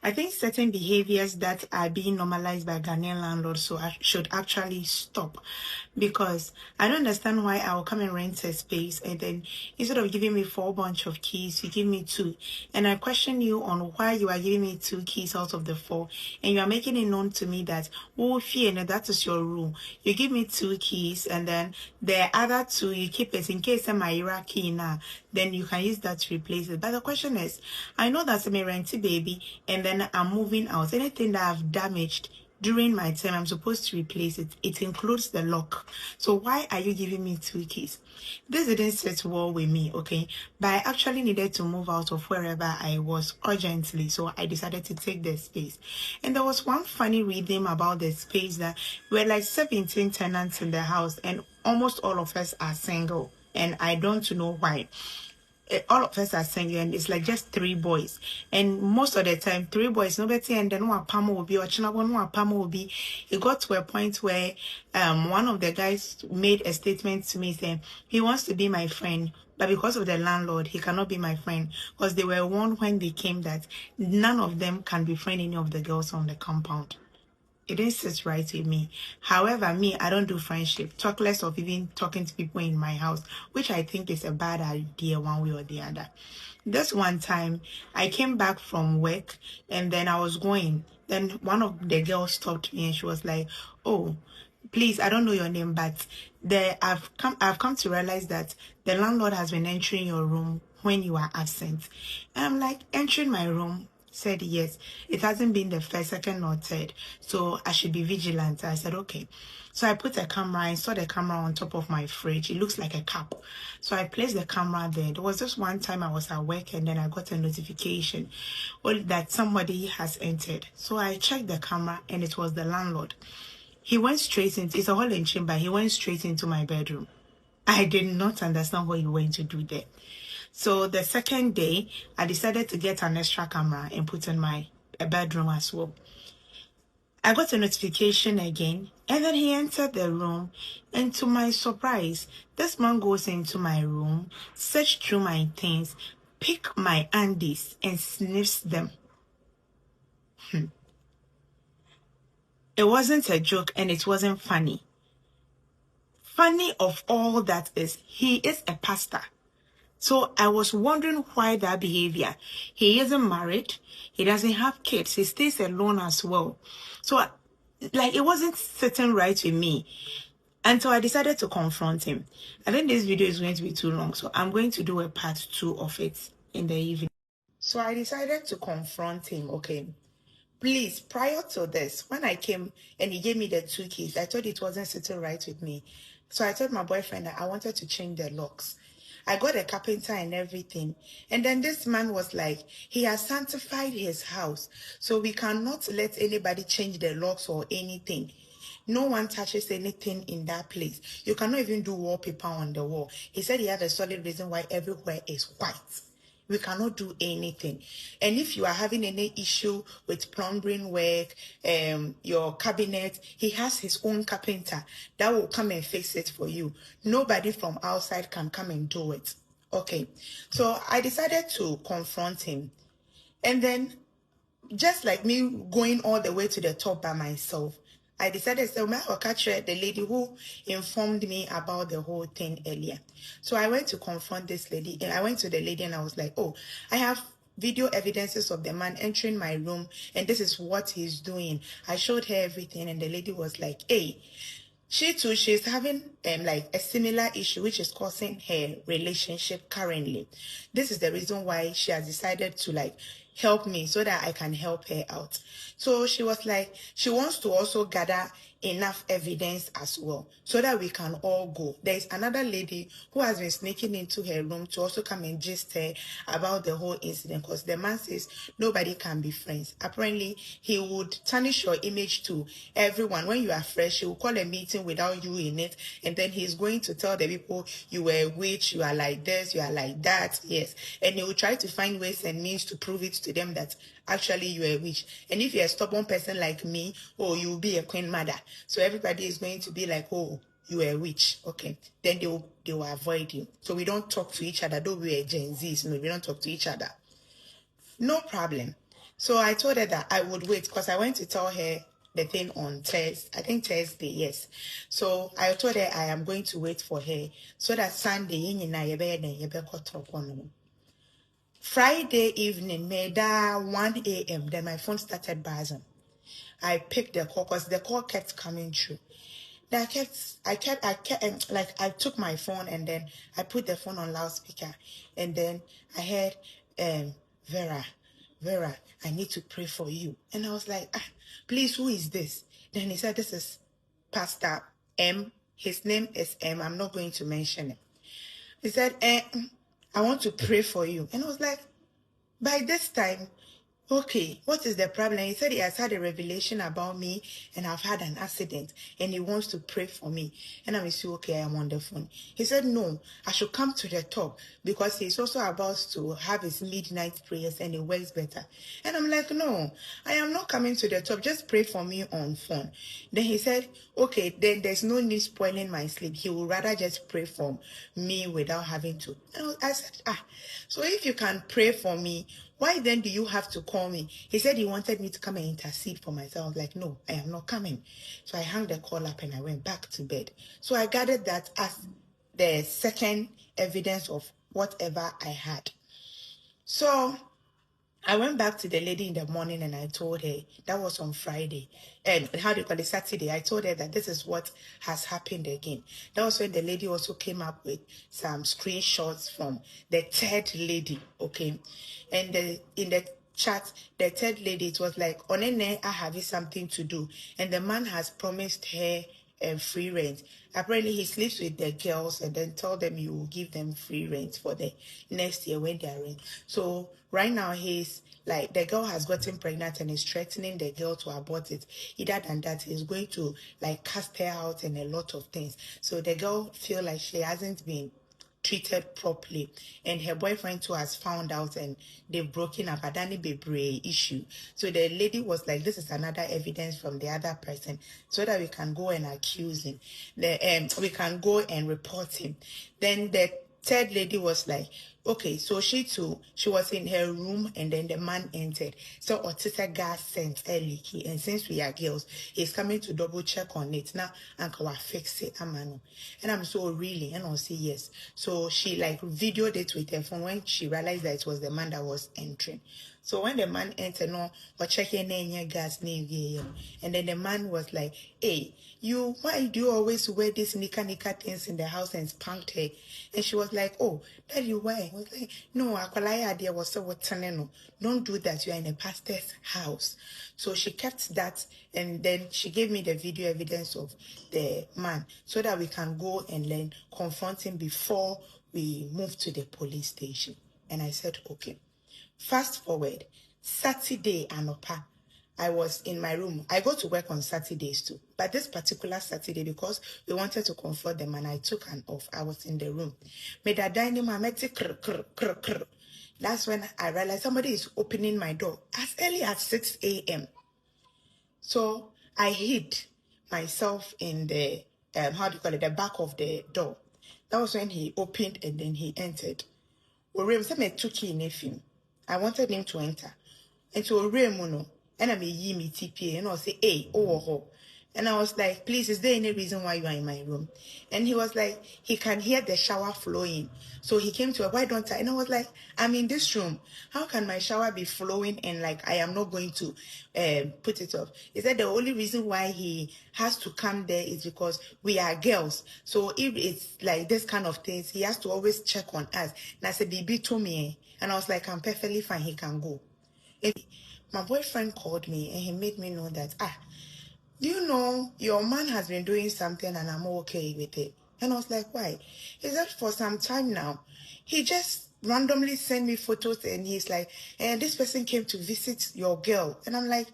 I think certain behaviors that are being normalized by Ghanaian landlords should actually stop, because I don't understand why I will come and rent a space and then instead of giving me 4 bunch of keys, you give me 2. And I question you on why you are giving me 2 keys out of the 4, and you are making it known to me that, oh, fear, and that is your rule. You give me 2 keys and then the other 2 you keep it in case my key now, then you can use that to replace it. But the question is, I know that's a renty baby and then I'm moving out. Anything that I've damaged during my time, I'm supposed to replace it. It includes the lock. So why are you giving me 2 keys? This didn't sit well with me, okay? But I actually needed to move out of wherever I was urgently, so I decided to take the space. And there was one funny rhythm about the space, that we're like 17 tenants in the house and almost all of us are single, and I don't know why. All of us are single, and it's like just 3 boys, and most of the time 3 boys, nobody, and then one pamo will be, or one pamo will be. It got to a point where one of the guys made a statement to me saying he wants to be my friend, but because of the landlord he cannot be my friend, because they were warned when they came that none of them can befriend any of the girls on the compound. It didn't sit right with me. However, me, I don't do friendship. Talk less of even talking to people in my house, which I think is a bad idea one way or the other. This one time, I came back from work and then I was going. Then one of the girls stopped me and she was like, oh, please, I don't know your name, but I've come to realize that the landlord has been entering your room when you are absent. And I'm like, entering my room? Said yes. It hasn't been the first, second, or third, so I should be vigilant. I said okay. So I put a camera. I saw the camera on top of my fridge. It looks like a cap. So I placed the camera there. There was just one time I was at work and then I got a notification that somebody has entered. So I checked the camera and it was the landlord. He went straight into, it's a hall and chamber. He went straight into my bedroom. I did not understand what he went to do there. So the second day, I decided to get an extra camera and put in my bedroom as well. I got a notification again, and then he entered the room, and to my surprise, this man goes into my room, search through my things, pick my undies, and sniffs them. It wasn't a joke, and it wasn't funny. Funny of all that is, he is a pastor. So I was wondering why that behavior. He isn't married. He doesn't have kids. He stays alone as well. So like it wasn't sitting right with me until I decided to confront him. I think this video is going to be too long, so I'm going to do a part 2 of it in the evening. So I decided to confront him, okay? Please, prior to this, when I came and he gave me the 2 keys, I thought it wasn't sitting right with me. So I told my boyfriend that I wanted to change the locks. I got a carpenter and everything. And then this man was like, he has sanctified his house, so we cannot let anybody change the locks or anything. No one touches anything in that place. You cannot even do wallpaper on the wall. He said he had a solid reason why everywhere is white. We cannot do anything. And if you are having any issue with plumbing work, your cabinet, he has his own carpenter that will come and fix it for you. Nobody from outside can come and do it. Okay. So I decided to confront him. And then, just like me going all the way to the top by myself, I decided to catch the lady who informed me about the whole thing earlier. So I went to confront this lady, and I went to the lady and I was like, oh, I have video evidences of the man entering my room and this is what he's doing. I showed her everything and the lady was like, hey, she too, she's having like a similar issue which is causing her relationship currently. This is the reason why she has decided to like help me so that I can help her out. So she was like, she wants to also gather enough evidence as well so that we can all go. There's another lady who has been sneaking into her room to also come and gist her about the whole incident, because the man says nobody can be friends. Apparently he would tarnish your image to everyone. When you are fresh, he will call a meeting without you in it, and then he's going to tell the people you were a witch, you are like this, you are like that. Yes. And he will try to find ways and means to prove it to them that actually you are a witch. And if you're a stubborn person like me, oh, you will be a queen mother. So everybody is going to be like, oh, you are a witch. Okay. Then they will avoid you. So we don't talk to each other. Though we are Gen Zs, no, we don't talk to each other. No problem. So I told her that I would wait because I went to tell her the thing on Thursday. I think Thursday, yes. So I told her I am going to wait for her so that Sunday, Friday evening, made 1 a.m. Then my phone started buzzing. I picked the call because the call kept coming through. Then like I took my phone and then I put the phone on loudspeaker and then I heard, Vera, I need to pray for you. And I was like, please, who is this? Then he said, this is Pastor M. His name is M. I'm not going to mention it. He said, I want to pray for you. And I was like, by this time, okay, what is the problem? He said he has had a revelation about me and I've had an accident and he wants to pray for me. And I'm saying, okay, I am on the phone. He said, no, I should come to the top because he's also about to have his midnight prayers and it works better. And I'm like, no, I am not coming to the top. Just pray for me on phone. Then he said, okay, then there's no need spoiling my sleep. He would rather just pray for me without having to. And I said, so if you can pray for me, why then do you have to call me? He said he wanted me to come and intercede for myself. I was like, no, I am not coming. So I hung the call up and I went back to bed. So I gathered that as the second evidence of whatever I had. So I went back to the lady in the morning and I told her, that was on Friday, and how do you call it, Saturday. I told her that this is what has happened again. That was when the lady also came up with some screenshots from the third lady, okay? And in the chat, the third lady, it was like, Onene, I have something to do. And the man has promised her free rent. Apparently, he sleeps with the girls and then tell them you will give them free rent for the next year when they are in. So right now, he's like, the girl has gotten pregnant and is threatening the girl to abort it. Either than that, he's going to like cast her out and a lot of things. So the girl feel like she hasn't been treated properly, and her boyfriend too has found out and they've broken up. Adani Bebre issue. So the lady was like, this is another evidence from the other person so that we can go and accuse him. We can go and report him. Then the third lady was like, okay, so she was in her room and then the man entered. So Otita gas sent early, and since we are girls, he's coming to double check on it. Now, Uncle will fix it, Amano. And I'm so really, and I'll say yes. So she like videoed it with her phone when she realized that it was the man that was entering. So when the man entered, no, or checking in gas name, and then the man was like, hey, why do you always wear these nika things in the house and spanked her? And she was like, oh, Daddy, why? I was like, no, Akwalaya idea was so what don't do that. You are in a pastor's house. So she kept that, and then she gave me the video evidence of the man so that we can go and then confront him before we move to the police station. And I said, okay. Fast forward, Saturday anopa, I was in my room. I go to work on Saturdays too. But this particular Saturday, because we wanted to comfort them and I took an off, I was in the room. That's when I realized somebody is opening my door as early as 6 a.m. So I hid myself in the, the back of the door. That was when he opened and then he entered. I wanted him to enter. And so Remuno, and I may ye me TPA, and I'll say, hey, oh. And I was like, please, is there any reason why you are in my room? And he was like, he can hear the shower flowing. So he came to her, why don't I? And I was like, I'm in this room. How can my shower be flowing and like I am not going to put it off? He said the only reason why he has to come there is because we are girls. So if it's like this kind of things, he has to always check on us. And I said, BB to me. And I was like, I'm perfectly fine. He can go. My boyfriend called me and he made me know that, you know, your man has been doing something and I'm okay with it. And I was like, why? He said for some time now, he just randomly sent me photos and he's like, and this person came to visit your girl. And I'm like,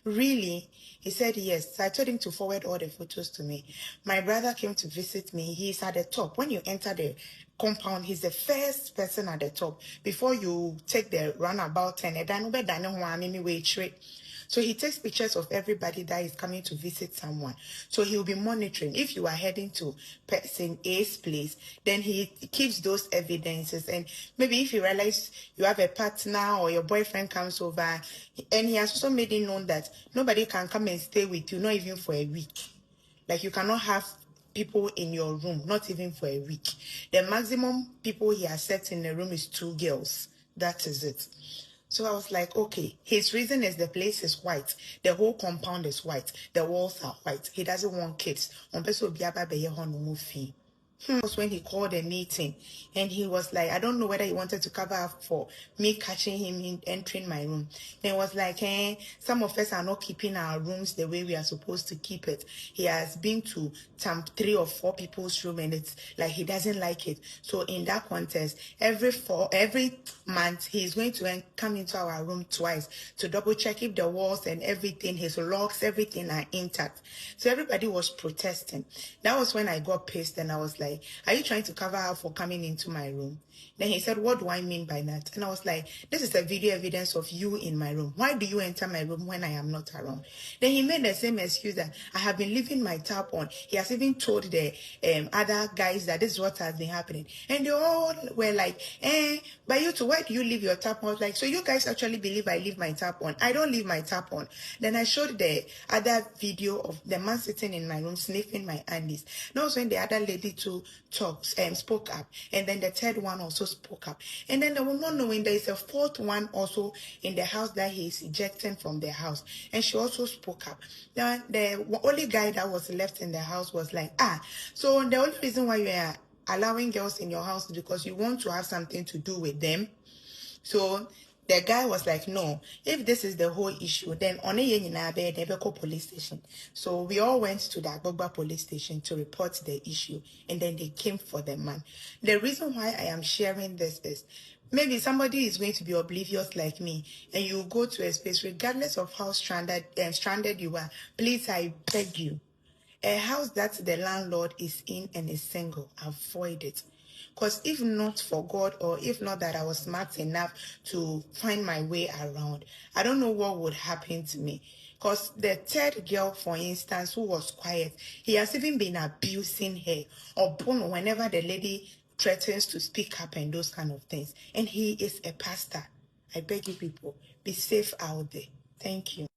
really? He said yes. So I told him to forward all the photos to me. My brother came to visit me. He's at the top. When you enter the compound, he's the first person at the top. Before you take the runabout and So he takes pictures of everybody that is coming to visit someone. So he'll be monitoring. If you are heading to person A's place, then he keeps those evidences. And maybe if you realize you have a partner or your boyfriend comes over, and he has also made it known that nobody can come and stay with you, not even for a week. Like you cannot have people in your room, not even for a week. The maximum people he has set in the room is 2 girls. That is it. So I was like, okay, his reason is the place is white. The whole compound is white. The walls are white. He doesn't want kids. Was when he called a meeting and he was like, I don't know whether he wanted to cover up for me catching him in entering my room. And it was like, some of us are not keeping our rooms the way we are supposed to keep it. He has been to some 3 or 4 people's room and it's like he doesn't like it. So in that context, every month he's going to come into our room twice to double check if the walls and everything, his locks, everything are intact. So everybody was protesting. That was when I got pissed and I was like, are you trying to cover up for coming into my room? Then he said, what do I mean by that? And I was like, this is a video evidence of you in my room. Why do you enter my room when I am not around? Then he made the same excuse that I have been leaving my tap on. He has even told the other guys that this is what has been happening. And they all were like, but you two, why do you leave your tap on? I was like, so you guys actually believe I leave my tap on? I don't leave my tap on. Then I showed the other video of the man sitting in my room sniffing my undies. That was when the other lady too spoke up, and then the third one also spoke up, and then the woman knowing there is a fourth one also in the house that he is ejecting from the house, and she also spoke up. Now the only guy that was left in the house was like, so the only reason why you are allowing girls in your house is because you want to have something to do with them. So the guy was like, no, if this is the whole issue, then on a police station. So we all went to the Agbogba police station to report the issue, and then they came for the man. The reason why I am sharing this is maybe somebody is going to be oblivious like me, and you go to a space, regardless of how stranded you are, please, I beg you, a house that the landlord is in and is single, avoid it. Because if not for God, or if not that I was smart enough to find my way around, I don't know what would happen to me. Because the third girl, for instance, who was quiet, he has even been abusing her, or whenever the lady threatens to speak up and those kind of things. And he is a pastor. I beg you people, be safe out there. Thank you.